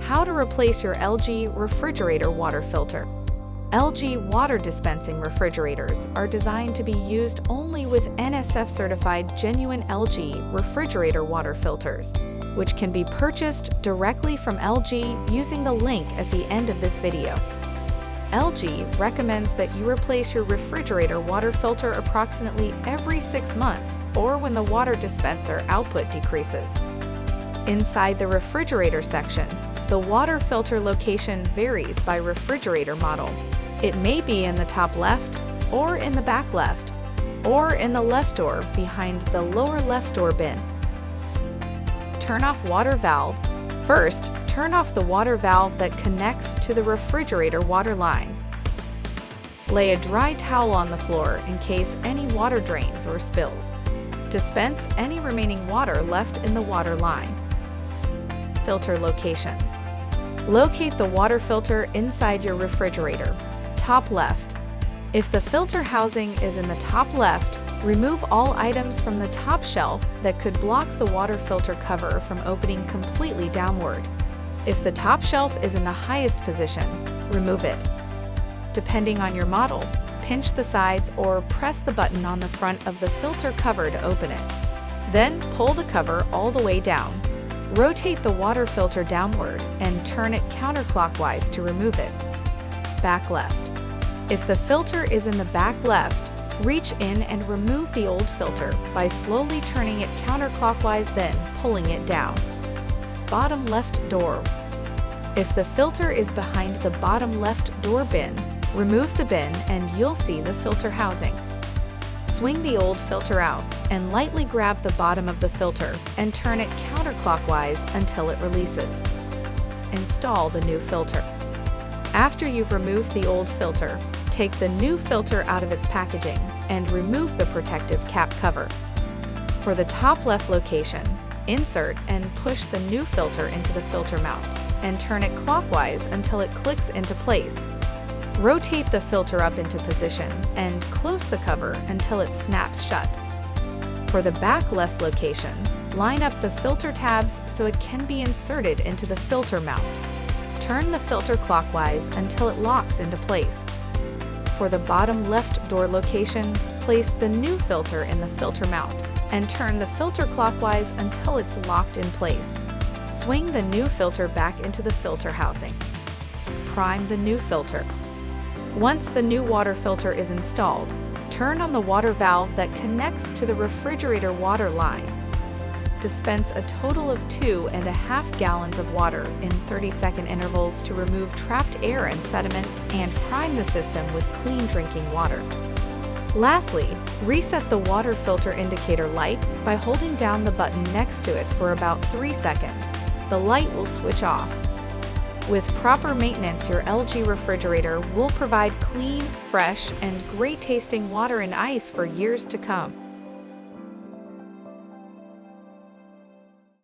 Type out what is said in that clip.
How to replace your LG refrigerator water filter. LG water dispensing refrigerators are designed to be used only with NSF-certified genuine LG refrigerator water filters, which can be purchased directly from LG using the link at the end of this video. LG recommends that you replace your refrigerator water filter approximately every 6 months or when the water dispenser output decreases. Inside the refrigerator section, the water filter location varies by refrigerator model. It may be in the top left, or in the back left, or in the left door behind the lower left door bin. Turn off water valve. First, turn off the water valve that connects to the refrigerator water line. Lay a dry towel on the floor in case any water drains or spills. Dispense any remaining water left in the water line. Filter locations. Locate the water filter inside your refrigerator, top left. If the filter housing is in the top left, remove all items from the top shelf that could block the water filter cover from opening completely downward. If the top shelf is in the highest position, remove it. Depending on your model, pinch the sides or press the button on the front of the filter cover to open it. Then pull the cover all the way down. Rotate the water filter downward and turn it counterclockwise to remove it. Back left. If the filter is in the back left, reach in and remove the old filter by slowly turning it counterclockwise, then pulling it down. Bottom left door. If the filter is behind the bottom left door bin, remove the bin and you'll see the filter housing. Swing the old filter out and lightly grab the bottom of the filter and turn it counterclockwise until it releases. Install the new filter. After you've removed the old filter, take the new filter out of its packaging and remove the protective cap cover. For the top left location, insert and push the new filter into the filter mount and turn it clockwise until it clicks into place. Rotate the filter up into position and close the cover until it snaps shut. For the back left location, line up the filter tabs so it can be inserted into the filter mount. Turn the filter clockwise until it locks into place. For the bottom left door location, place the new filter in the filter mount and turn the filter clockwise until it's locked in place. Swing the new filter back into the filter housing. Prime the new filter. Once the new water filter is installed, turn on the water valve that connects to the refrigerator water line. Dispense a total of 2.5 gallons of water in 30-second intervals to remove trapped air and sediment and prime the system with clean drinking water. Lastly, reset the water filter indicator light by holding down the button next to it for about 3 seconds. The light will switch off. With proper maintenance, your LG refrigerator will provide clean, fresh, and great tasting water and ice for years to come.